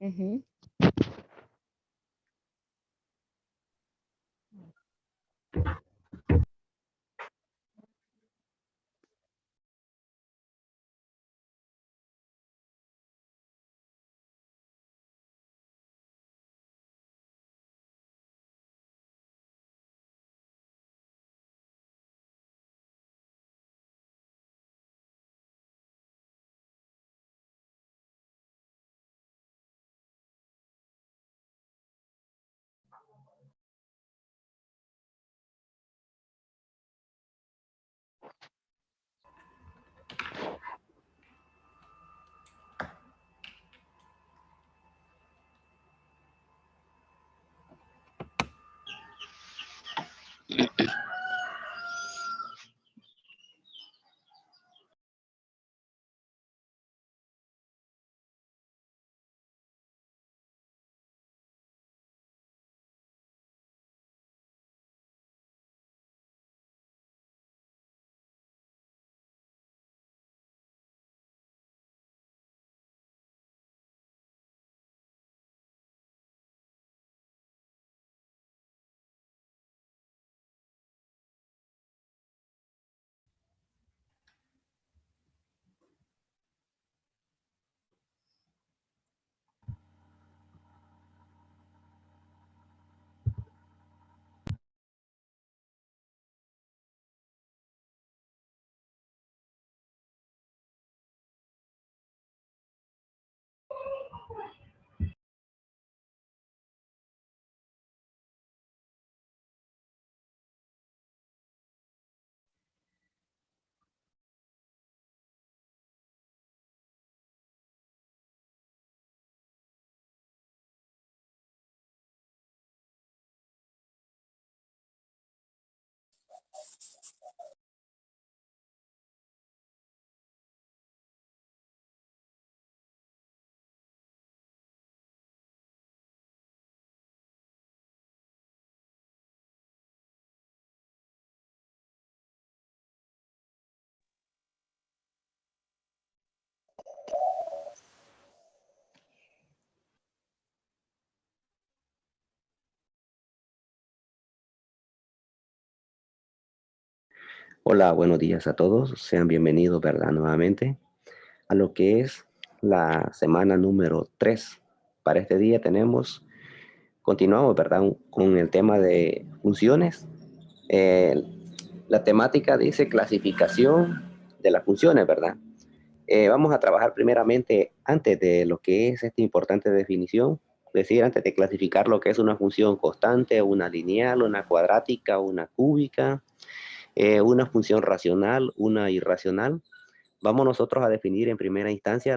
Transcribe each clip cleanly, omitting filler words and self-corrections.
Ujú. Hola, buenos días a todos. Sean bienvenidos, ¿verdad? Nuevamente a lo que es la semana número 3. Para este día continuamos, ¿verdad? Con el tema de funciones. Eh, la temática dice clasificación de las funciones, ¿verdad? Vamos a trabajar primeramente antes de lo que es esta importante definición, es decir, antes de clasificar lo que es una función constante, una lineal, una cuadrática, una cúbica, una función racional, una irracional. Vamos nosotros a definir en primera instancia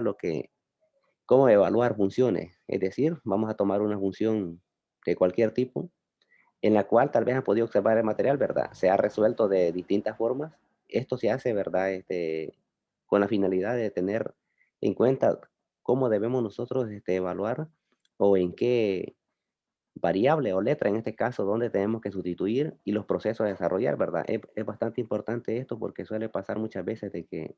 cómo evaluar funciones. Es decir, vamos a tomar una función de cualquier tipo, en la cual tal vez han podido observar el material, ¿verdad? Se ha resuelto de distintas formas. Esto se hace, ¿verdad? Con la finalidad de tener en cuenta cómo debemos nosotros evaluar o en qué variable o letra, en este caso, donde tenemos que sustituir y los procesos a desarrollar, ¿verdad? Es bastante importante esto porque suele pasar muchas veces de que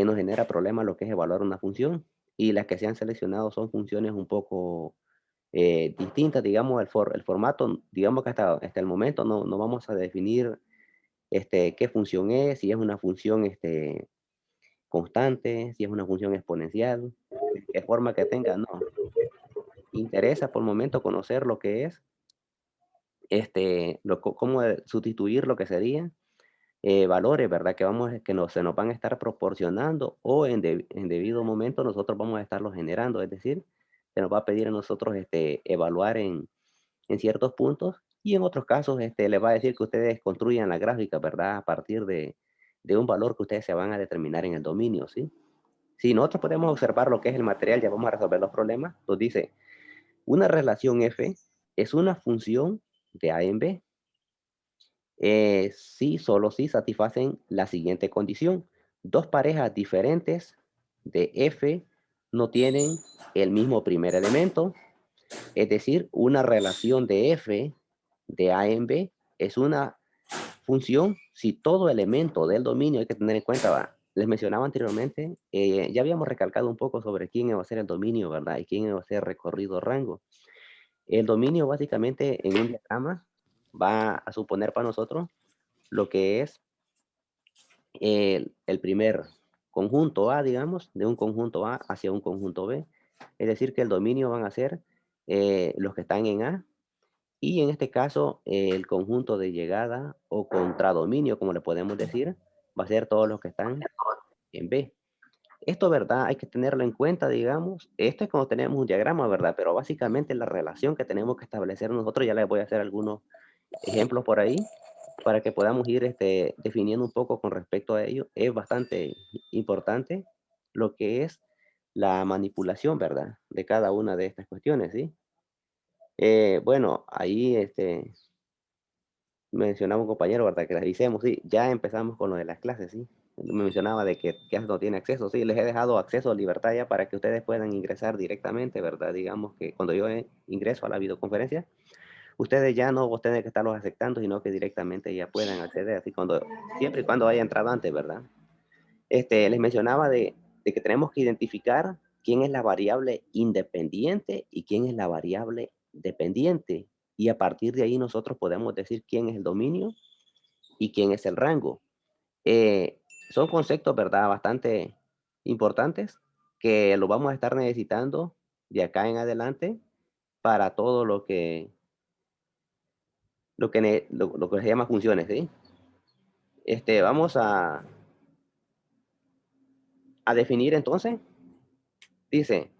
nos genera problemas lo que es evaluar una función y las que se han seleccionado son funciones un poco distintas, digamos, el formato, digamos que hasta el momento no vamos a definir qué función es, si es una función constante, si es una función exponencial, qué forma que tenga, no. Interesa por el momento conocer lo que es, cómo sustituir lo que sería valores, ¿verdad? Se nos van a estar proporcionando o en debido momento nosotros vamos a estarlos generando, es decir, se nos va a pedir a nosotros evaluar en ciertos puntos y en otros casos les va a decir que ustedes construyan la gráfica, ¿verdad? A partir de un valor que ustedes se van a determinar en el dominio, ¿sí? Si nosotros podemos observar lo que es el material, ya vamos a resolver los problemas. Nos dice, una relación F es una función de A en B sí, solo si satisfacen la siguiente condición. Dos parejas diferentes de F no tienen el mismo primer elemento, es decir, una relación de F de A en B es una función si todo elemento del dominio, hay que tener en cuenta, les mencionaba anteriormente, ya habíamos recalcado un poco sobre quién iba a ser el dominio, ¿verdad? Y quién iba a ser recorrido rango. El dominio básicamente en un diagrama va a suponer para nosotros lo que es el primer conjunto A, digamos, de un conjunto A hacia un conjunto B. Es decir, que el dominio van a ser los que están en A y en este caso el conjunto de llegada o contradominio, como le podemos decir, va a ser todos los que están en B. Esto, ¿verdad? Hay que tenerlo en cuenta, digamos. Esto es cuando tenemos un diagrama, ¿verdad? Pero básicamente la relación que tenemos que establecer nosotros, ya les voy a hacer algunos ejemplos por ahí para que podamos ir definiendo un poco con respecto a ello. Es bastante importante lo que es la manipulación, ¿verdad? De cada una de estas cuestiones, ¿sí? Bueno, ahí mencionaba un compañero, ¿verdad? Que les revisemos, sí, ya empezamos con lo de las clases, sí. Me mencionaba de que ya no tiene acceso, sí, les he dejado acceso a libertad ya para que ustedes puedan ingresar directamente, ¿verdad? Digamos que cuando yo ingreso a la videoconferencia, ustedes ya no tienen que estarlos aceptando, sino que directamente ya puedan acceder, así siempre y cuando haya entrado antes, ¿verdad? Les mencionaba de que tenemos que identificar quién es la variable independiente y quién es la variable dependiente. Y a partir de ahí nosotros podemos decir quién es el dominio y quién es el rango. Eh, Son conceptos, ¿verdad? Bastante importantes que lo vamos a estar necesitando de acá en adelante para todo lo que se llama funciones, ¿sí? Vamos a definir entonces, dice,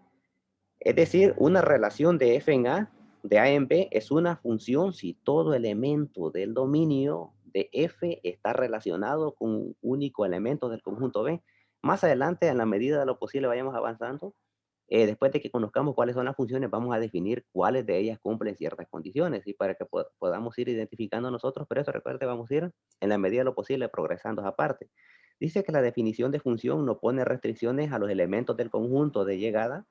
es decir, una relación de f en a, de a en b, es una función si todo elemento del dominio de f está relacionado con un único elemento del conjunto b. Más adelante, en la medida de lo posible, vayamos avanzando. Después de que conozcamos cuáles son las funciones, vamos a definir cuáles de ellas cumplen ciertas condiciones y para que podamos ir identificando nosotros. Pero eso, recuerde, vamos a ir en la medida de lo posible progresando aparte. Dice que la definición de función no pone restricciones a los elementos del conjunto de llegada,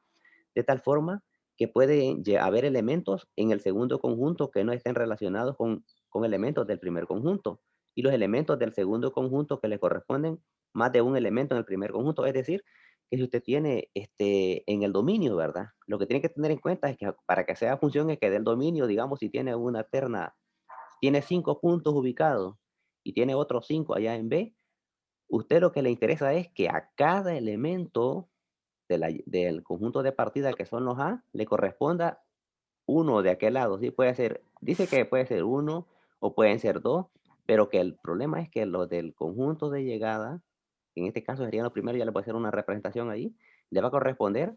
de tal forma que puede haber elementos en el segundo conjunto que no estén relacionados con elementos del primer conjunto y los elementos del segundo conjunto que le corresponden más de un elemento en el primer conjunto. Es decir, que si usted tiene en el dominio, ¿verdad? Lo que tiene que tener en cuenta es que para que sea función es que del dominio, digamos, si tiene una terna, tiene 5 puntos ubicados y tiene otros 5 allá en B, usted lo que le interesa es que a cada elemento del conjunto de partida que son los A, le corresponda uno de aquel lado, ¿sí? Puede ser, dice que puede ser uno o pueden ser dos, pero que el problema es que los del conjunto de llegada, en este caso serían los primeros, ya le puede hacer una representación ahí, le va a corresponder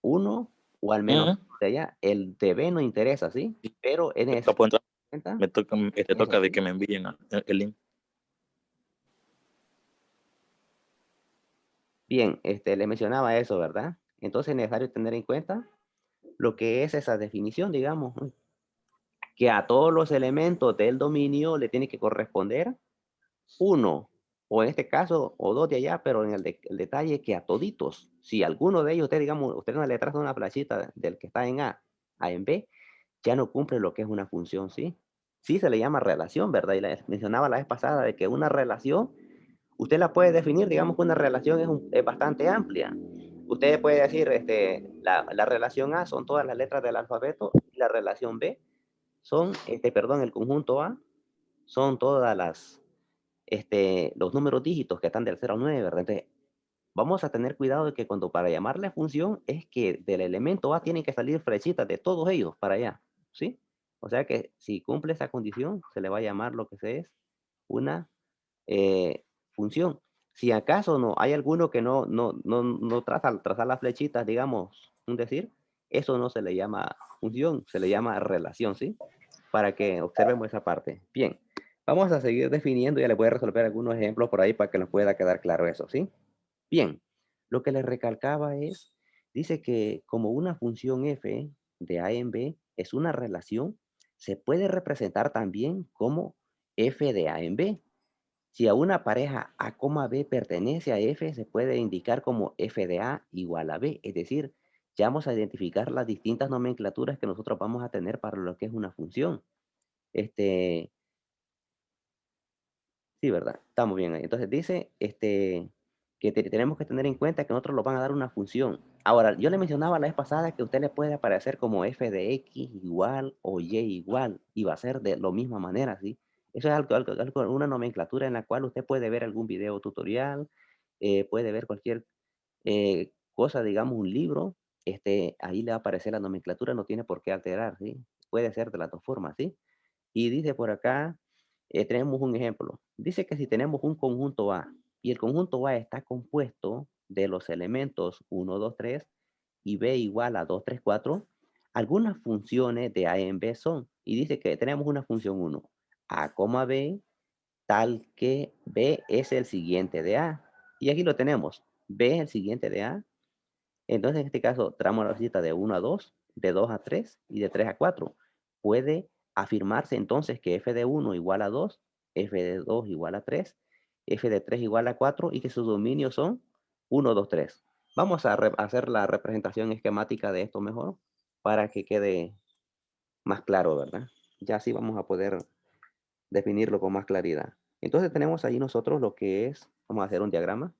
uno o al menos Ujú. de allá. El de B no interesa, ¿sí? Pero es Acá puedo entrar. necesario Te eso, toca de ¿sí? que me envíen el link. Bien, le mencionaba eso, ¿verdad? Entonces es necesario tener en cuenta lo que es esa definición, digamos, ¿no? Que a todos los elementos del dominio le tiene que corresponder uno, o en este caso, o dos de allá, pero en el detalle que a toditos, si alguno de ellos, usted digamos, usted no le traza una flechita del que está en A en B, ya no cumple lo que es una función, ¿sí? Sí se le llama relación, ¿verdad? Y les mencionaba la vez pasada de que una relación, usted la puede definir, digamos que una relación es bastante amplia. Usted puede decir, la relación A son todas las letras del alfabeto y la relación B son, perdón, el conjunto A son todas los números dígitos que están del 0 al 9, ¿verdad? Entonces, vamos a tener cuidado de que cuando para llamarle función es que del elemento A tienen que salir flechitas de todos ellos para allá, ¿sí? O sea que si cumple esa condición, se le va a llamar lo que se es una función. Si acaso no hay alguno que no traza las flechitas, digamos, un decir, eso no se le llama función, se le llama relación, ¿sí? Para que observemos esa parte. Bien, vamos a seguir definiendo, ya le voy a resolver algunos ejemplos por ahí para que nos pueda quedar claro eso, ¿sí? Bien, lo que le recalcaba es, dice que como una función f de a en b es una relación, se puede representar también como f de a en b. Si a una pareja A, B pertenece a F, se puede indicar como F de A igual a B. Es decir, ya vamos a identificar las distintas nomenclaturas que nosotros vamos a tener para lo que es una función. Este, sí, ¿verdad? Estamos bien ahí. Entonces dice, que tenemos que tener en cuenta que nosotros nos van a dar una función. Ahora, yo le mencionaba la vez pasada que a usted le puede aparecer como f de x igual o y igual, y va a ser de la misma manera, ¿sí? Eso es una nomenclatura en la cual usted puede ver algún video tutorial, puede ver cualquier cosa, digamos, un libro, ahí le va a aparecer la nomenclatura, no tiene por qué alterar, ¿sí? Puede ser de las dos formas, ¿sí? Y dice por acá, tenemos un ejemplo. Dice que si tenemos un conjunto A y el conjunto A está compuesto de los elementos uno 2 3 y B igual a 2 3 4, algunas funciones de A en B son, y dice que tenemos una función uno A, B, tal que B es el siguiente de A. Y aquí lo tenemos. B es el siguiente de A. Entonces, en este caso, tramo la cita de 1 a 2, de 2 a 3 y de 3 a 4. Puede afirmarse entonces que f de 1 igual a 2, f de 2 igual a 3, f de 3 igual a 4 y que sus dominios son 1, 2, 3. Vamos a hacer la representación esquemática de esto mejor para que quede más claro, ¿verdad? Ya así vamos a poder definirlo con más claridad. Entonces tenemos ahí nosotros lo que es, vamos a hacer un diagrama.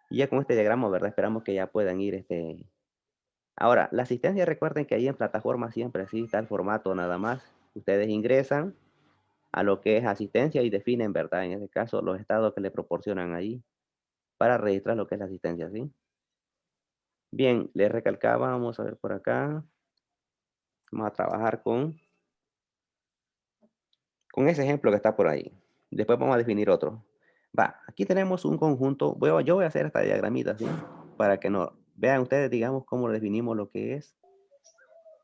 Y ya con este diagrama, ¿verdad? Esperamos que ya puedan ir Ahora, la asistencia, recuerden que ahí en plataforma siempre así está el formato nada más. Ustedes ingresan a lo que es asistencia y definen, ¿verdad? En este caso, los estados que le proporcionan ahí para registrar lo que es la asistencia, ¿sí? Bien, les recalcaba, vamos a ver por acá. Vamos a trabajar con ese ejemplo que está por ahí. Después vamos a definir otro. Va, aquí tenemos un conjunto. Yo voy a hacer esta diagramita, ¿sí? Para que no vean ustedes, digamos, cómo definimos lo que es.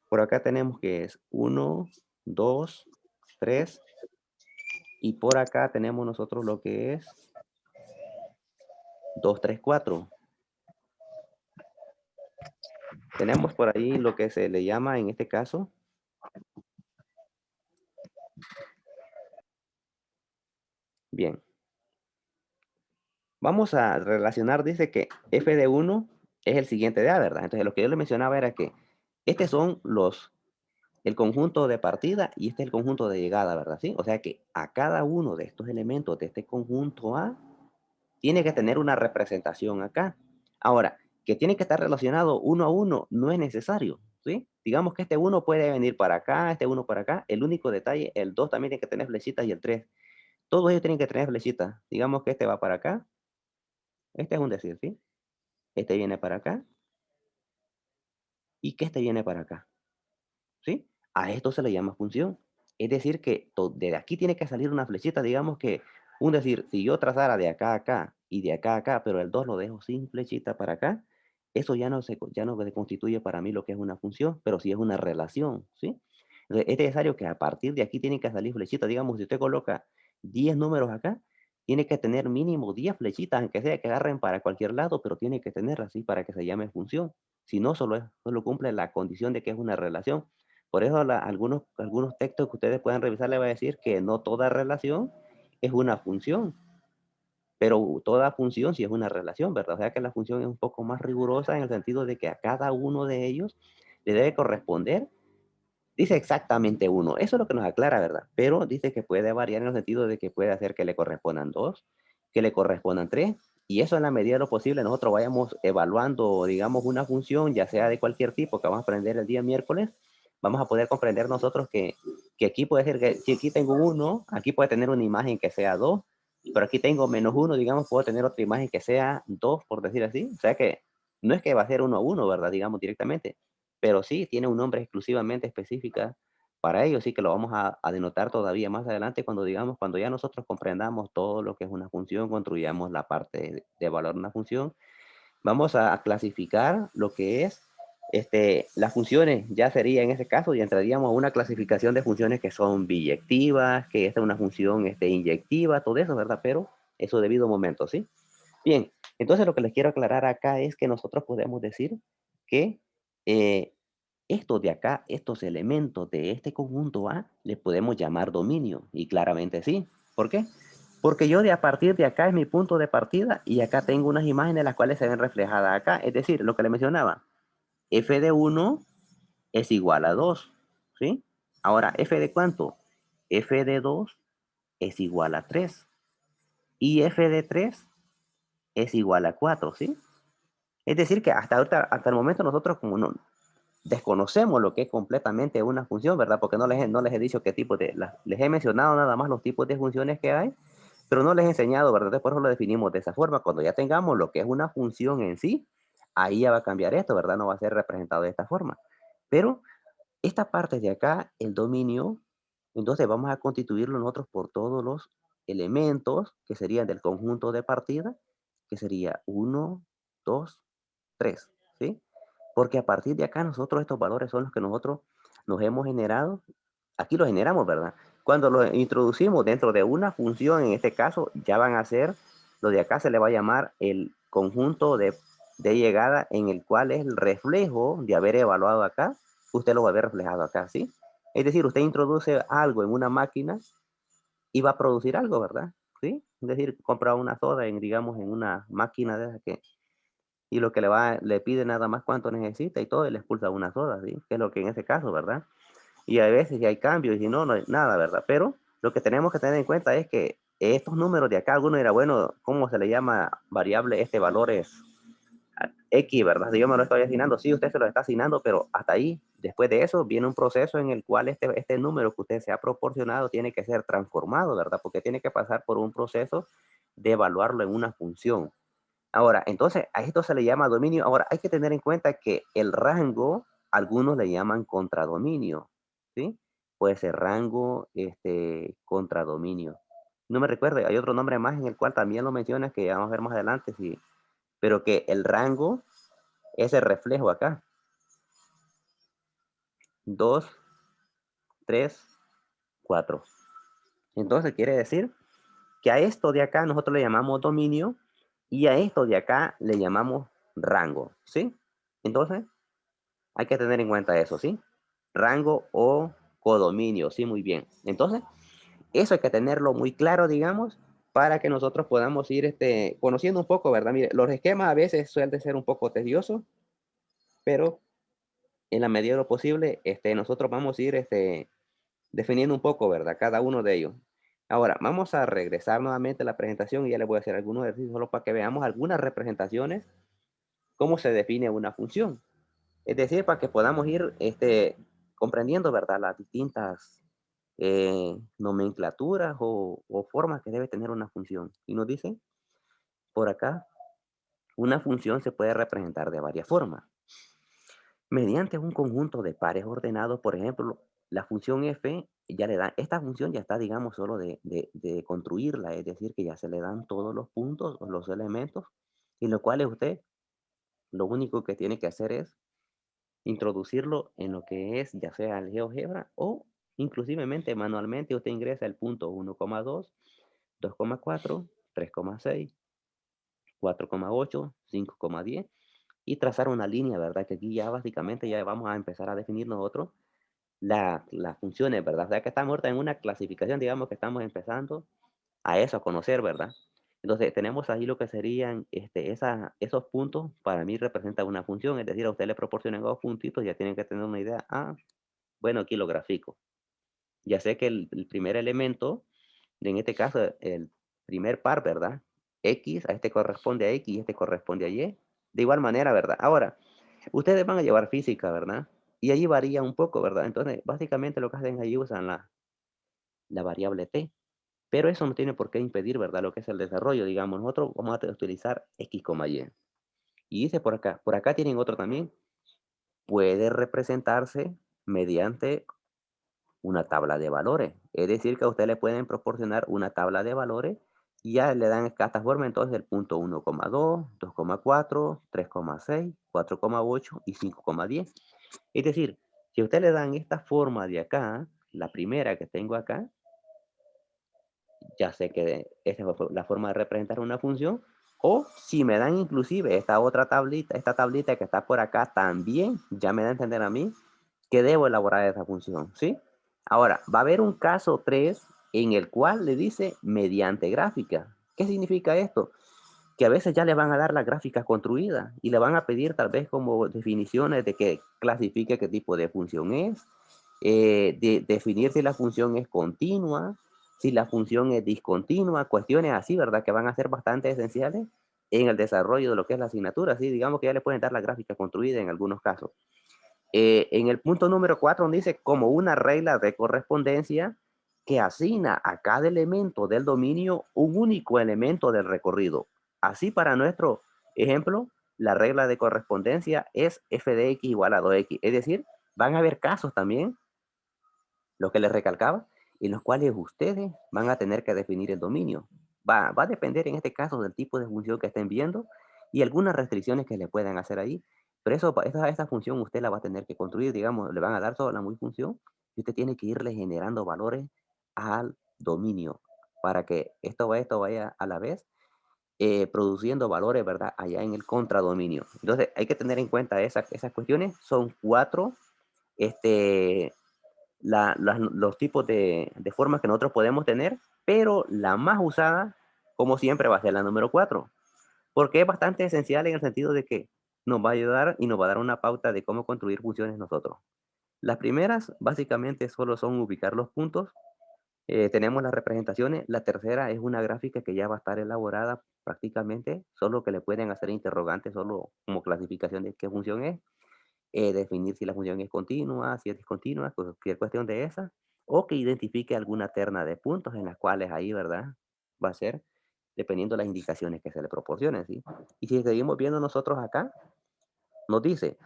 Por acá tenemos que es 1, 2, 3. Y por acá tenemos nosotros lo que es 2 3 4. Tenemos por ahí lo que se le llama en este caso. Bien. Vamos a relacionar, dice que f de 1 es el siguiente de A, ¿verdad? Entonces lo que yo le mencionaba era que estos son el conjunto de partida y este es el conjunto de llegada, ¿verdad? ¿Sí? O sea que a cada uno de estos elementos de este conjunto A tiene que tener una representación acá. Ahora, que tiene que estar relacionado uno a uno no es necesario, ¿sí? Digamos que este uno puede venir para acá, este uno para acá. El único detalle, el 2 también tiene que tener flechitas y el 3. Todos ellos tienen que tener flechitas. Digamos que este va para acá. Este es un decir, ¿sí? Este viene para acá y que este viene para acá, ¿sí? A esto se le llama función. Es decir, que de aquí tiene que salir una flechita, digamos que, un decir, si yo trazara de acá a acá y de acá a acá, pero el 2 lo dejo sin flechita para acá, eso ya no se constituye para mí lo que es una función, pero sí es una relación, ¿sí? Entonces, es necesario que a partir de aquí tienen que salir flechitas. Digamos, si usted coloca 10 números acá, tiene que tener mínimo 10 flechitas, aunque sea que agarren para cualquier lado, pero tiene que tener así para que se llame función. Si no, solo cumple la condición de que es una relación. Por eso algunos textos que ustedes puedan revisar le va a decir que no toda relación es una función, pero toda función sí es una relación, ¿verdad? O sea que la función es un poco más rigurosa en el sentido de que a cada uno de ellos le debe corresponder, dice exactamente uno. Eso es lo que nos aclara, ¿verdad? Pero dice que puede variar en el sentido de que puede hacer que le correspondan dos, que le correspondan tres, y eso en la medida de lo posible nosotros vayamos evaluando, digamos, una función, ya sea de cualquier tipo, que vamos a aprender el día miércoles, vamos a poder comprender nosotros que aquí puede ser que si aquí tengo uno, aquí puede tener una imagen que sea dos, pero aquí tengo menos uno, digamos, puedo tener otra imagen que sea dos, por decir así. O sea que no es que va a ser uno a uno, ¿verdad? Digamos directamente, pero sí tiene un nombre exclusivamente específica para ello, sí que lo vamos a denotar todavía más adelante cuando digamos, cuando ya nosotros comprendamos todo lo que es una función, construyamos la parte de evaluar una función, vamos a clasificar lo que es las funciones. Ya sería en ese caso, y entraríamos a una clasificación de funciones que son biyectivas, que esta es una función inyectiva, todo eso, ¿verdad? Pero eso debido a momento, ¿sí? Bien, entonces lo que les quiero aclarar acá es que nosotros podemos decir que eh, estos de acá, estos elementos de este conjunto A, le podemos llamar dominio. Y claramente sí. ¿Por qué? Porque yo de a partir de acá es mi punto de partida y acá tengo unas imágenes las cuales se ven reflejadas acá. Es decir, lo que le mencionaba, f de 1 es igual a 2, ¿sí? Ahora, f de cuánto? F de 2 es igual a 3. Y f de 3 es igual a 4, ¿sí? Es decir, que hasta ahorita, hasta el momento nosotros como no desconocemos lo que es completamente una función, ¿verdad? Porque no les he dicho qué tipo les he mencionado nada más los tipos de funciones que hay, pero no les he enseñado, ¿verdad? Por eso lo definimos de esa forma. Cuando ya tengamos lo que es una función en sí, ahí ya va a cambiar esto, ¿verdad? No va a ser representado de esta forma. Pero esta parte de acá, el dominio, entonces vamos a constituirlo nosotros por todos los elementos que serían del conjunto de partida, que sería uno, 2, 3, ¿sí? Porque a partir de acá nosotros estos valores son los que nosotros nos hemos generado. Aquí los generamos, ¿verdad? Cuando los introducimos dentro de una función, en este caso, ya van a ser, lo de acá se le va a llamar el conjunto de llegada en el cual es el reflejo de haber evaluado acá, usted lo va a ver reflejado acá, ¿sí? Es decir, usted introduce algo en una máquina y va a producir algo, ¿verdad? ¿Sí? Es decir, compra una soda en, digamos, en una máquina de esas que y lo que le pide nada más cuánto necesita y todo, y le expulsa una soda, ¿sí? Que es lo que en ese caso, ¿verdad? Y a veces si hay cambios y si no, no hay nada, ¿verdad? Pero lo que tenemos que tener en cuenta es que estos números de acá, alguno dirá, bueno, ¿cómo se le llama variable este valor es X, ¿verdad? Si yo me lo estoy asignando, sí, usted se lo está asignando, pero hasta ahí, después de eso, viene un proceso en el cual este número que usted se ha proporcionado tiene que ser transformado, ¿verdad? Porque tiene que pasar por un proceso de evaluarlo en una función. Ahora, entonces, a esto se le llama dominio. Ahora, hay que tener en cuenta que el rango, algunos le llaman contradominio, ¿sí? Puede ser rango, contradominio. No me recuerdo, hay otro nombre más en el cual también lo mencionas que vamos a ver más adelante, sí. Pero que el rango es el reflejo acá. 2, 3, 4. Entonces, quiere decir que a esto de acá nosotros le llamamos dominio y a esto de acá le llamamos rango, ¿sí? Entonces, hay que tener en cuenta eso, ¿sí? Rango o codominio, sí, muy bien. Entonces, eso hay que tenerlo muy claro, digamos, para que nosotros podamos ir conociendo un poco, ¿verdad? Mire, los esquemas a veces suelen ser un poco tediosos, pero en la medida de lo posible, nosotros vamos a ir definiendo un poco, ¿verdad? Cada uno de ellos. Ahora, vamos a regresar nuevamente a la presentación y ya les voy a hacer algunos ejercicios solo para que veamos algunas representaciones, cómo se define una función. Es decir, para que podamos ir comprendiendo, ¿verdad? Las distintas nomenclaturas o formas que debe tener una función. Y nos dice, por acá, una función se puede representar de varias formas. Mediante un conjunto de pares ordenados, por ejemplo, la función f ya le da, esta función ya está, digamos, solo de construirla, es decir, que ya se le dan todos los puntos o los elementos, y lo cual usted lo único que tiene que hacer es introducirlo en lo que es ya sea el GeoGebra o inclusivemente manualmente usted ingresa el punto 1,2, 2,4, 3,6, 4,8, 5,10 y trazar una línea, ¿verdad? Que aquí ya básicamente ya vamos a empezar a definir nosotros las funciones, ¿verdad? O sea que estamos ahorita en una clasificación, digamos que estamos empezando a eso, a conocer, ¿verdad? Entonces, tenemos ahí lo que serían esos puntos, para mí representan una función, es decir, a usted le proporcionan dos puntitos, ya tienen que tener una idea. Ah, bueno, aquí lo grafico. Ya sé que el primer elemento, en este caso, el primer par, ¿verdad? X, a este corresponde a X y este corresponde a Y. De igual manera, ¿verdad? Ahora, ustedes van a llevar física, ¿verdad? Y ahí varía un poco, ¿verdad? Entonces, básicamente lo que hacen ahí usan la variable t. Pero eso no tiene por qué impedir, ¿verdad? Lo que es el desarrollo, digamos. Nosotros vamos a utilizar X, Y. Y dice por acá tienen otro también. Puede representarse mediante una tabla de valores. Es decir, que a usted le pueden proporcionar una tabla de valores y ya le dan esta forma entonces el punto 1,2, 2,4, 3,6, 4,8 y 5,10. Es decir, si a usted le dan esta forma de acá, la primera que tengo acá, ya sé que esa es la forma de representar una función. O si me dan inclusive esta otra tablita, esta tablita que está por acá también, ya me da a entender a mí que debo elaborar esa función, ¿sí? Ahora, va a haber un caso 3 en el cual le dice mediante gráfica. ¿Qué significa esto? Que a veces ya le van a dar la gráfica construida y le van a pedir tal vez como definiciones de que clasifique qué tipo de función es, definir si la función es continua, si la función es discontinua, cuestiones así, ¿verdad? Que van a ser bastante esenciales en el desarrollo de lo que es la asignatura, ¿sí? Digamos que ya le pueden dar la gráfica construida en algunos casos. En el punto número 4 dice como una regla de correspondencia que asigna a cada elemento del dominio un único elemento del recorrido. Así para nuestro ejemplo, la regla de correspondencia es f de x igual a 2x. Es decir, van a haber casos también, lo que les recalcaba, en los cuales ustedes van a tener que definir el dominio. Va a depender en este caso del tipo de función que estén viendo y algunas restricciones que le puedan hacer ahí. Pero eso, esta función usted la va a tener que construir, digamos, le van a dar toda la muy función y usted tiene que irle generando valores al dominio para que esto vaya a la vez produciendo valores, ¿verdad? Allá en el contradominio. Entonces hay que tener en cuenta esas cuestiones. Son cuatro este, los tipos de formas que nosotros podemos tener, pero la más usada, como siempre, va a ser la número 4, porque es bastante esencial en el sentido de que nos va a ayudar y nos va a dar una pauta de cómo construir funciones nosotros. Las primeras, básicamente, solo son ubicar los puntos. Tenemos las representaciones. La tercera es una gráfica que ya va a estar elaborada prácticamente, solo que le pueden hacer interrogantes solo como clasificación de qué función es, definir si la función es continua, si es discontinua, cualquier cuestión de esa, o que identifique alguna terna de puntos en las cuales ahí, ¿verdad? Va a ser dependiendo de las indicaciones que se le proporcionen, ¿sí? Y si seguimos viendo nosotros acá, nos dice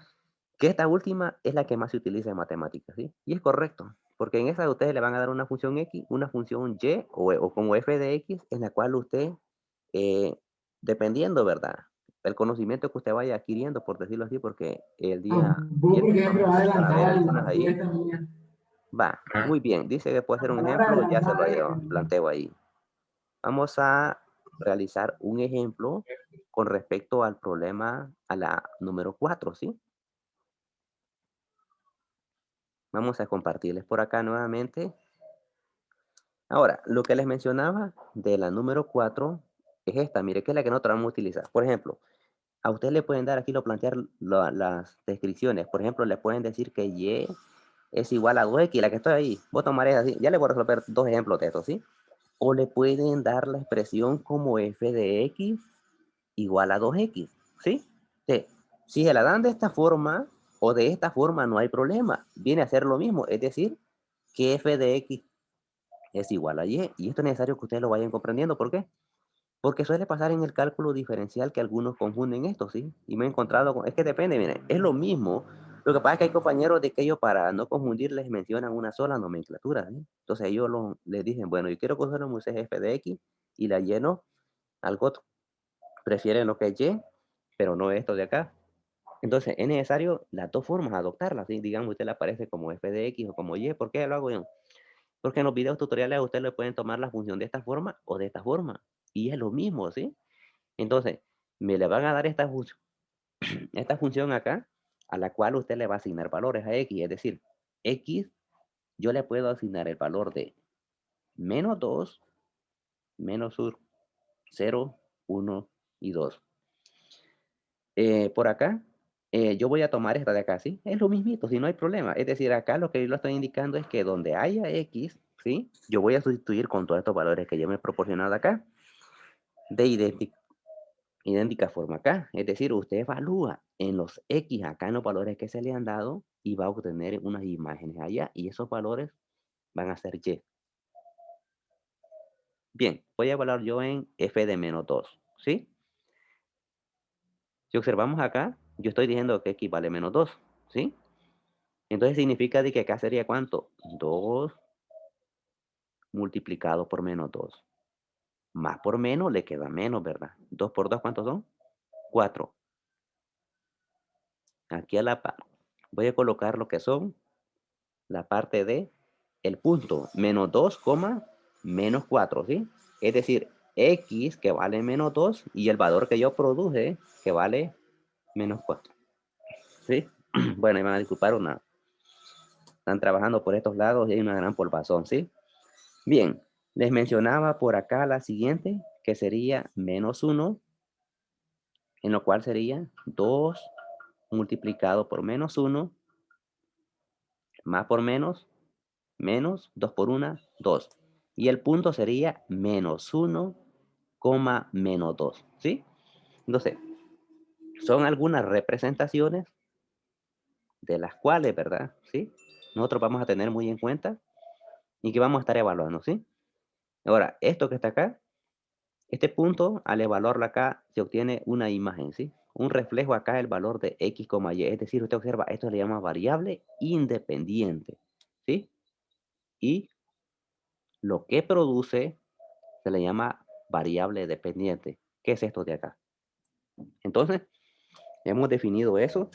que esta última es la que más se utiliza en matemáticas, ¿sí? Y es correcto, porque en esa ustedes le van a dar una función x, una función y o como f de x, en la cual usted, eh, dependiendo, ¿verdad? El conocimiento que usted vaya adquiriendo, por decirlo así, porque el día Vos, por viernes ejemplo, van a haber adelantada la algunas ahí. respuesta mía. Va, muy bien. Dice que puede ser La un palabra ejemplo, ya se lo adelantada es que planteo ahí. Vamos a realizar un ejemplo con respecto al problema, a la número 4, ¿sí? Vamos a compartirles por acá nuevamente. Ahora, lo que les mencionaba de la número 4 es esta, mire, que es la que nosotros vamos a utilizar. Por ejemplo, a usted le pueden dar, aquí lo plantear las descripciones. Por ejemplo, le pueden decir que y es igual a 2x, la que estoy ahí. Voy a tomar esa así. Ya le voy a resolver dos ejemplos de esto, ¿sí? O le pueden dar la expresión como f de x igual a 2x, ¿sí? Sí. Si se la dan de esta forma o de esta forma, no hay problema. Viene a ser lo mismo, es decir, que f de x es igual a y. Y esto es necesario que ustedes lo vayan comprendiendo. ¿Por qué? Porque suele pasar en el cálculo diferencial que algunos confunden esto, ¿sí? Y me he encontrado con... Es que depende, miren, es lo mismo. Lo que pasa es que hay compañeros de que ellos para no confundirles mencionan una sola nomenclatura, ¿sí? Entonces ellos les dicen, bueno, yo quiero que ustedes me usen f de x y la y no, algo otro. Prefieren lo que es y, pero no esto de acá. Entonces es necesario las dos formas adoptarlas, ¿sí? Digamos, usted le aparece como f de x o como y. ¿Por qué lo hago yo? Porque en los videos tutoriales a usted le pueden tomar la función de esta forma o de esta forma. Y es lo mismo, ¿sí? Entonces, me le van a dar esta función acá, a la cual usted le va a asignar valores a x. Es decir, x, yo le puedo asignar el valor de menos 2, menos 0, 1 y 2. Por acá, yo voy a tomar esta de acá, ¿sí? Es lo mismito, si no hay problema. Es decir, acá lo que yo lo estoy indicando es que donde haya x, ¿sí? Yo voy a sustituir con todos estos valores que yo me he proporcionado acá, de idéntica forma acá. Es decir, usted evalúa en los x acá en los valores que se le han dado y va a obtener unas imágenes allá y esos valores van a ser y. Bien, voy a evaluar yo en f de menos 2, ¿sí? Si observamos acá, yo estoy diciendo que x vale menos 2, ¿sí? Entonces significa de que acá sería ¿cuánto? 2 multiplicado por menos 2. Más por menos le queda menos, ¿verdad? 2 por 2, ¿cuántos son? 4. Aquí a la par. Voy a colocar lo que son la parte de el punto menos 2, menos 4, ¿sí? Es decir, x que vale menos 2 y el valor que yo produje que vale menos 4, ¿sí? Bueno, me van a disculpar, están trabajando por estos lados y hay una gran polvazón, ¿sí? Bien, les mencionaba por acá la siguiente, que sería menos 1, en lo cual sería 2 multiplicado por menos 1, más por menos 2 por 1, 2. Y el punto sería menos 1, menos 2, ¿sí? Entonces, son algunas representaciones de las cuales, ¿verdad? ¿Sí? Nosotros vamos a tener muy en cuenta y que vamos a estar evaluando, ¿sí? Ahora, esto que está acá, este punto, al evaluarlo acá, se obtiene una imagen, ¿sí? Un reflejo acá el valor de x, y. Es decir, usted observa, esto se le llama variable independiente, ¿sí? Y lo que produce se le llama variable dependiente. ¿Qué es esto de acá? Entonces, hemos definido eso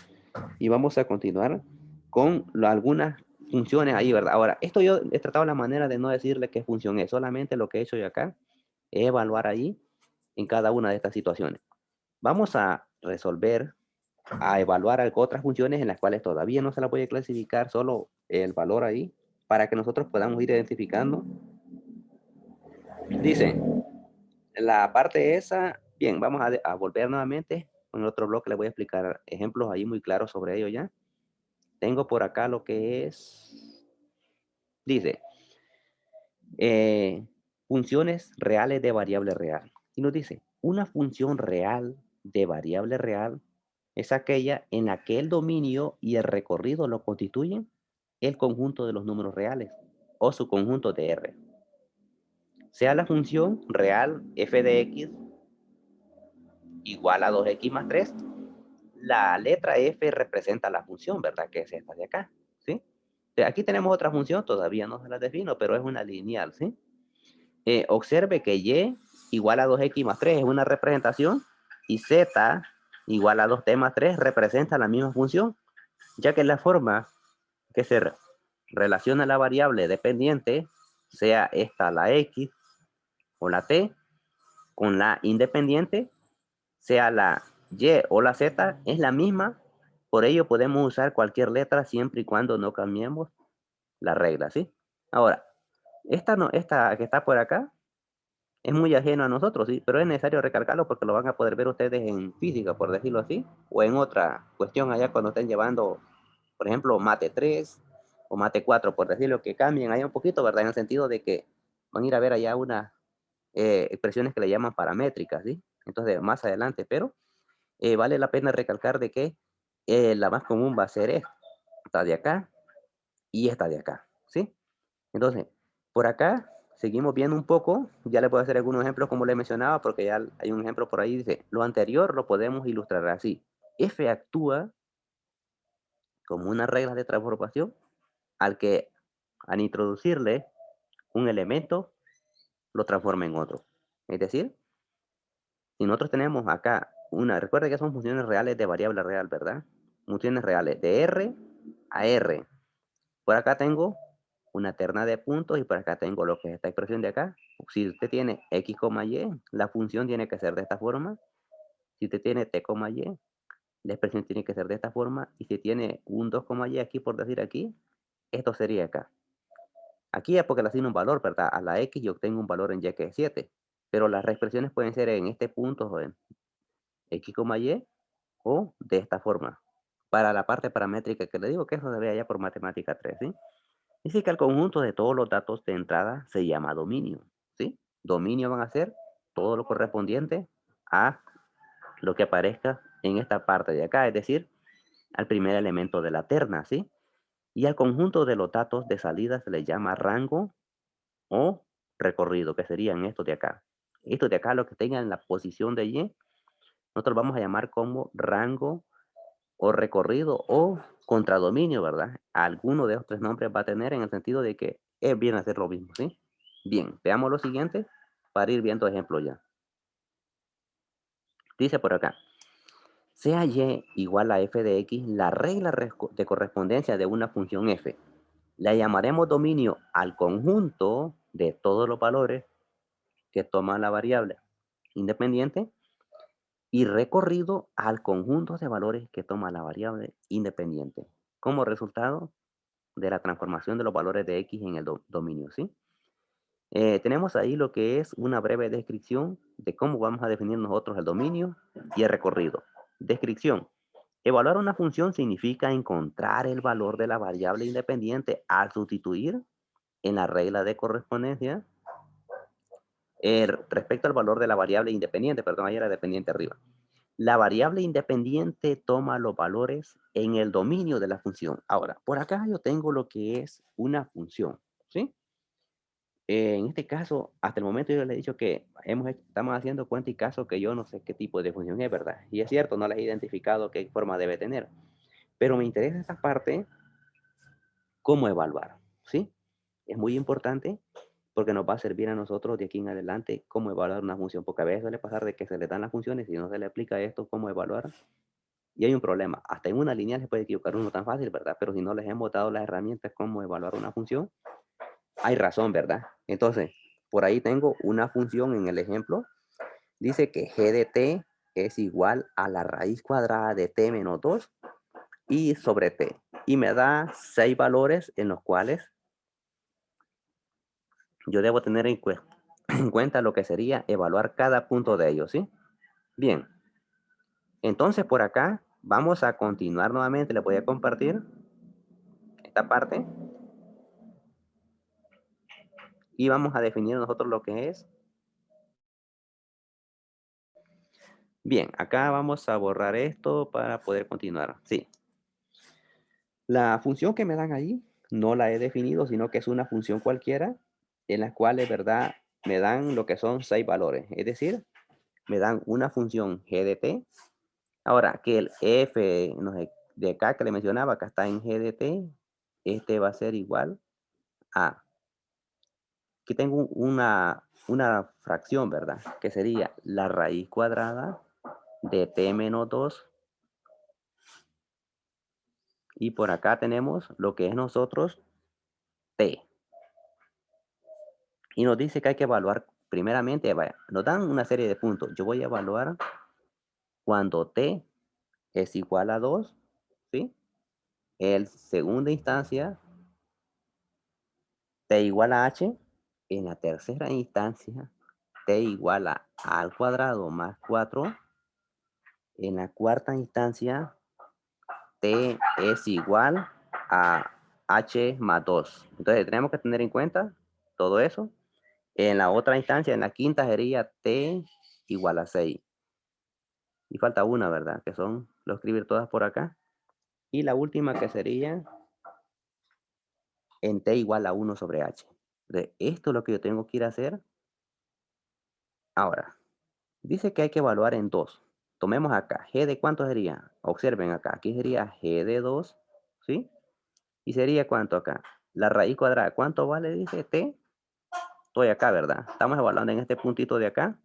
y vamos a continuar con algunas funciones ahí, ¿verdad? Ahora, esto yo he tratado la manera de no decirle qué función es, solamente lo que he hecho yo acá es evaluar ahí en cada una de estas situaciones. Vamos a resolver, a evaluar otras funciones en las cuales todavía no se las voy a clasificar, solo el valor ahí, para que nosotros podamos ir identificando. Dice, la parte esa, bien, vamos a volver nuevamente. En otro bloque les voy a explicar ejemplos ahí muy claros sobre ello ya. Tengo por acá lo que es, dice, funciones reales de variable real. Y nos dice, una función real de variable real es aquella en la que el dominio y el recorrido lo constituyen el conjunto de los números reales o su conjunto de R. Sea la función real f de x igual a 2x más 3, la letra f representa la función, ¿verdad? Que es esta de acá, ¿sí? Aquí tenemos otra función, todavía no se la defino, pero es una lineal, ¿sí? Observe que y igual a 2x más 3 es una representación y z igual a 2t más 3 representa la misma función, ya que la forma que se relaciona la variable dependiente, sea esta la x o la t, con la independiente, sea la y o la z, es la misma. Por ello podemos usar cualquier letra siempre y cuando no cambiemos la regla, ¿sí? Ahora, esta que está por acá es muy ajeno a nosotros, ¿sí? Pero es necesario recalcarlo porque lo van a poder ver ustedes en física, por decirlo así, o en otra cuestión allá cuando estén llevando, por ejemplo, mate 3 o mate 4, por decirlo, que cambien allá un poquito, ¿verdad? En el sentido de que van a ir a ver allá unas expresiones que le llaman paramétricas, ¿sí? Entonces, más adelante, pero vale la pena recalcar de que la más común va a ser esta de acá y esta de acá, ¿sí? Entonces, por acá seguimos viendo un poco, ya le puedo hacer algunos ejemplos como le mencionaba, porque ya hay un ejemplo por ahí, dice, lo anterior lo podemos ilustrar así. F actúa como una regla de transformación al que al introducirle un elemento lo transforma en otro. Es decir, si nosotros tenemos acá recuerda que son funciones reales de variable real, ¿verdad? Funciones reales de R a R. Por acá tengo una terna de puntos y por acá tengo lo que es esta expresión de acá. Si usted tiene x, y, la función tiene que ser de esta forma. Si usted tiene t, y, la expresión tiene que ser de esta forma. Y si tiene un 2, y aquí, por decir aquí, esto sería acá. Aquí es porque le asigno un valor, ¿verdad? A la x yo obtengo un valor en y que es 7. Pero las expresiones pueden ser en este punto o en x, y o de esta forma. Para la parte paramétrica que le digo que eso se ve allá por matemática 3, ¿sí? Dice que el conjunto de todos los datos de entrada se llama dominio, ¿sí? Dominio van a ser todo lo correspondiente a lo que aparezca en esta parte de acá, es decir, al primer elemento de la terna, ¿sí? Y al conjunto de los datos de salida se le llama rango o recorrido, que serían estos de acá. Estos de acá, lo que tengan la posición de Y, nosotros vamos a llamar como rango o recorrido o contradominio, ¿verdad? Alguno de estos tres nombres va a tener en el sentido de que es bien hacer lo mismo, ¿sí? Bien, veamos lo siguiente para ir viendo ejemplos ya. Dice por acá, sea y igual a f de x la regla de correspondencia de una función f. La llamaremos dominio al conjunto de todos los valores que toma la variable independiente y recorrido al conjunto de valores que toma la variable independiente. Como resultado, de la transformación de los valores de X en el dominio, ¿sí? Tenemos ahí lo que es una breve descripción de cómo vamos a definir nosotros el dominio y el recorrido. Descripción. Evaluar una función significa encontrar el valor de la variable independiente al sustituir en la regla de correspondencia respecto al valor de la variable independiente, perdón, ahí era dependiente arriba. La variable independiente toma los valores en el dominio de la función. Ahora, por acá yo tengo lo que es una función, ¿sí? En este caso, hasta el momento yo le he dicho que estamos haciendo cuenta y caso que yo no sé qué tipo de función es, ¿verdad? Y es cierto, no la he identificado qué forma debe tener. Pero me interesa esta parte, cómo evaluar, ¿sí? Es muy importante porque nos va a servir a nosotros de aquí en adelante cómo evaluar una función, porque a veces suele pasar de que se le dan las funciones y no se le aplica esto, cómo evaluar, y hay un problema. Hasta en una lineal se puede equivocar uno tan fácil, ¿verdad? Pero si no les hemos dado las herramientas cómo evaluar una función, hay razón, ¿verdad? Entonces, por ahí tengo una función en el ejemplo. Dice que g de t es igual a la raíz cuadrada de t menos 2 y sobre t. Y me da 6 valores en los cuales yo debo tener en cuenta lo que sería evaluar cada punto de ellos, ¿sí? Bien, entonces por acá vamos a continuar nuevamente. Les voy a compartir esta parte y vamos a definir nosotros lo que es. Bien, acá vamos a borrar esto para poder continuar. Sí, la función que me dan ahí no la he definido, sino que es una función cualquiera en la cual, de verdad, me dan lo que son 6 valores. Es decir, me dan una función g de t. Ahora, que el f no sé, de acá que le mencionaba, acá está en g de t, este va a ser igual a, aquí tengo una fracción, ¿verdad? Que sería la raíz cuadrada de t menos 2. Y por acá tenemos lo que es nosotros t. Y nos dice que hay que evaluar primeramente, vaya, nos dan una serie de puntos. Yo voy a evaluar cuando t es igual a 2, ¿sí? En segunda instancia, t igual a h. En la tercera instancia, t igual a al cuadrado más 4. En la cuarta instancia, t es igual a h más 2. Entonces tenemos que tener en cuenta todo eso. En la otra instancia, en la quinta, sería t igual a 6. Y falta una, ¿verdad? Que son, lo escribir todas por acá. Y la última que sería en t igual a 1 sobre h. De esto es lo que yo tengo que ir a hacer. Ahora, dice que hay que evaluar en 2. Tomemos acá, g de cuánto sería. Observen acá, aquí sería g de 2, ¿sí? Y sería cuánto acá. La raíz cuadrada, ¿cuánto vale? Dice t. Estoy acá, ¿verdad? Estamos evaluando en este puntito de acá.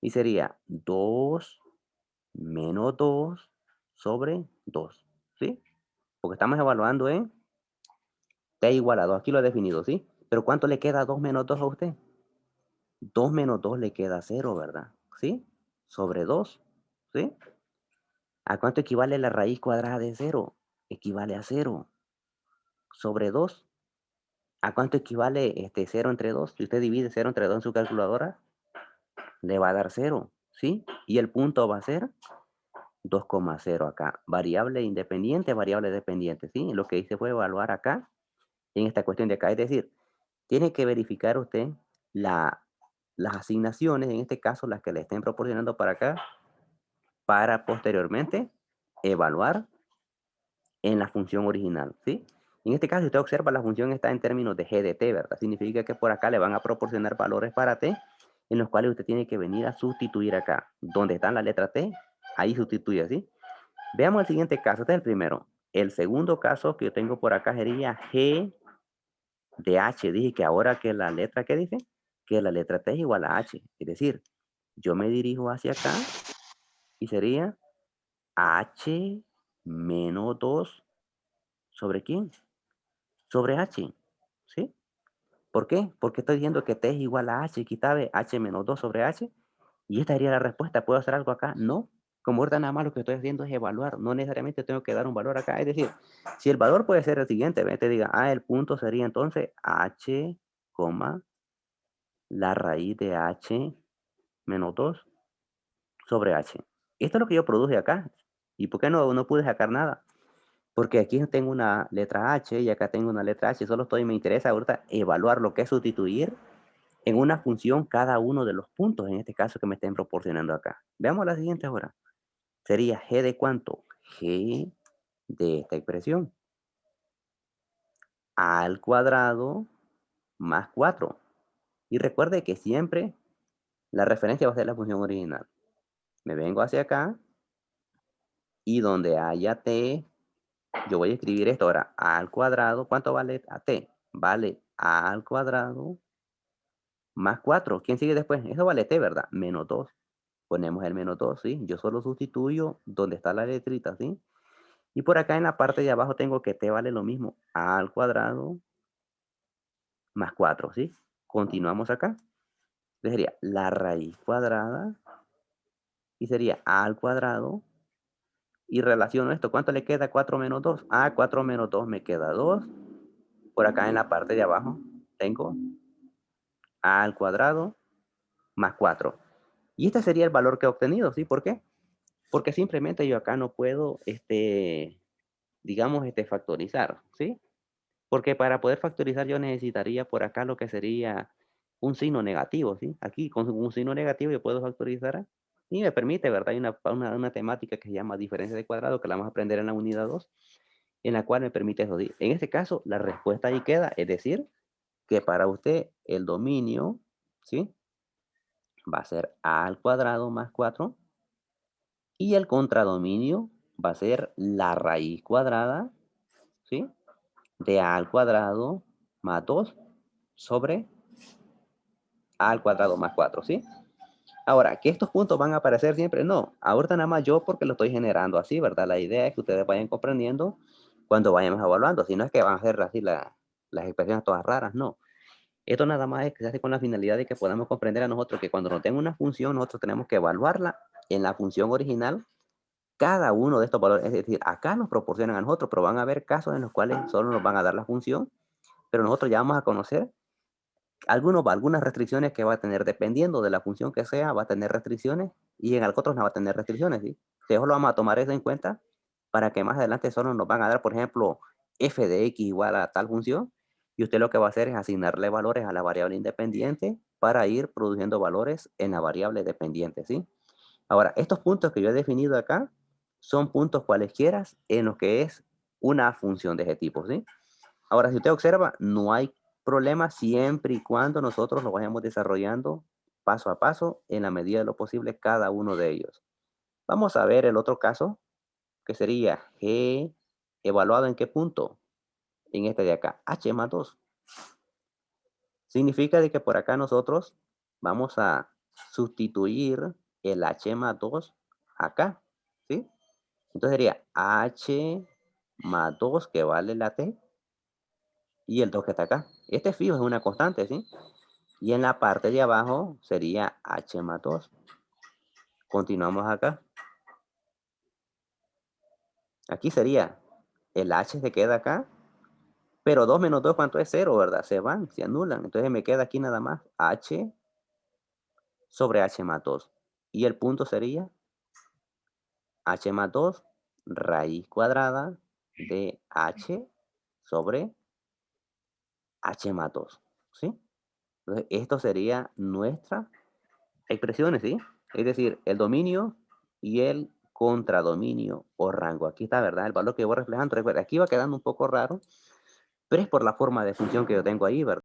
Y sería 2 menos 2 sobre 2, ¿sí? Porque estamos evaluando en t igual a 2. Aquí lo he definido, ¿sí? Pero ¿cuánto le queda a 2 menos 2 a usted? 2 menos 2 le queda 0, ¿verdad? ¿Sí? Sobre 2, ¿sí? ¿A cuánto equivale la raíz cuadrada de 0? Equivale a 0 sobre 2. ¿A cuánto equivale 0 entre 2? Si usted divide 0 entre 2 en su calculadora, le va a dar 0, ¿sí? Y el punto va a ser 2,0 acá. Variable independiente, variable dependiente, ¿sí? Lo que hice fue evaluar acá, en esta cuestión de acá. Es decir, tiene que verificar usted la, las asignaciones, en este caso las que le estén proporcionando para acá, para posteriormente evaluar en la función original, ¿sí? En este caso, si usted observa, la función está en términos de g de t, ¿verdad? Significa que por acá le van a proporcionar valores para t, en los cuales usted tiene que venir a sustituir acá. Donde está la letra t, ahí sustituye, ¿sí? Veamos el siguiente caso, este es el primero. El segundo caso que yo tengo por acá sería g de h. Dije que ahora que la letra, ¿qué dice? Que la letra t es igual a h. Es decir, yo me dirijo hacia acá y sería h menos 2 sobre quién? Sobre h, ¿sí? ¿Por qué? Porque estoy diciendo que t es igual a h, quítame h menos 2 sobre h, y esta sería la respuesta. ¿Puedo hacer algo acá? No. Como ahorita nada más lo que estoy haciendo es evaluar, no necesariamente tengo que dar un valor acá. Es decir, si el valor puede ser el siguiente, te diga, el punto sería entonces h, la raíz de h menos 2 sobre h. Esto es lo que yo produje acá. ¿Y por qué no pude sacar nada? Porque aquí tengo una letra H y acá tengo una letra H. Me interesa ahorita evaluar lo que es sustituir en una función cada uno de los puntos, en este caso que me estén proporcionando acá. Veamos la siguiente ahora. sería g de cuánto, g de esta expresión, al cuadrado más 4. Y recuerde que siempre la referencia va a ser la función original. Me vengo hacia acá y donde haya t, yo voy a escribir esto ahora, a al cuadrado. ¿Cuánto vale a t? Vale a al cuadrado más 4. ¿Quién sigue después? Eso vale t, ¿verdad? Menos 2. Ponemos el menos 2, ¿sí? Yo solo sustituyo donde está la letrita, ¿sí? Y por acá en la parte de abajo tengo que t vale lo mismo, a al cuadrado más 4, ¿sí? Continuamos acá. Entonces sería la raíz cuadrada y sería a al cuadrado. Y relaciono esto. ¿Cuánto le queda 4 menos 2? 4 menos 2 me queda 2. Por acá en la parte de abajo tengo a al cuadrado más 4. Y este sería el valor que he obtenido, ¿sí? ¿Por qué? Porque simplemente yo acá no puedo, digamos, factorizar, ¿sí? Porque para poder factorizar yo necesitaría por acá lo que sería un signo negativo, ¿sí? Aquí con un signo negativo yo puedo factorizar y me permite, ¿verdad? Hay una temática que se llama diferencia de cuadrado que la vamos a aprender en la unidad 2, en la cual me permite eso. En este caso, la respuesta ahí queda, es decir, que para usted el dominio, ¿sí? Va a ser a al cuadrado más 4 y el contradominio va a ser la raíz cuadrada, ¿sí? De a al cuadrado más 2 sobre a al cuadrado más 4, ¿sí? Ahora, ¿que estos puntos van a aparecer siempre? No, ahorita nada más yo porque lo estoy generando así, ¿verdad? La idea es que ustedes vayan comprendiendo cuando vayamos evaluando, si no es que van a ser así las expresiones todas raras, no. Esto nada más es que se hace con la finalidad de que podamos comprender a nosotros que cuando nos den una función, nosotros tenemos que evaluarla en la función original, cada uno de estos valores, es decir, acá nos proporcionan a nosotros, pero van a haber casos en los cuales solo nos van a dar la función, pero nosotros ya vamos a conocer algunas restricciones que va a tener, dependiendo de la función que sea, va a tener restricciones y en otros no va a tener restricciones, ¿sí? Entonces, lo vamos a tomar eso en cuenta para que más adelante solo nos van a dar, por ejemplo, f de x igual a tal función y usted lo que va a hacer es asignarle valores a la variable independiente para ir produciendo valores en la variable dependiente, ¿sí? Ahora, estos puntos que yo he definido acá son puntos cualesquiera en los que es una función de ese tipo, ¿sí? Ahora, si usted observa, no hay problema siempre y cuando nosotros lo vayamos desarrollando paso a paso en la medida de lo posible cada uno de ellos. Vamos a ver el otro caso, que sería G evaluado en qué punto, en este de acá, H más 2. Significa de que por acá nosotros vamos a sustituir el H más 2 acá, ¿sí? Entonces sería H más 2 que vale la T y el 2 que está acá. Este fijo es una constante, ¿sí? Y en la parte de abajo sería H más 2. Continuamos acá. Aquí sería el H se queda acá, pero 2 menos 2, ¿cuánto es? 0, ¿verdad? Se van, se anulan. Entonces me queda aquí nada más H sobre H más 2. Y el punto sería H más 2 raíz cuadrada de H sobre H más 2, ¿sí? Entonces esto sería nuestra expresiones, ¿sí? Es decir, el dominio y el contradominio o rango. Aquí está, ¿verdad? El valor que voy reflejando. Recuerda, aquí va quedando un poco raro, pero es por la forma de función que yo tengo ahí, ¿verdad?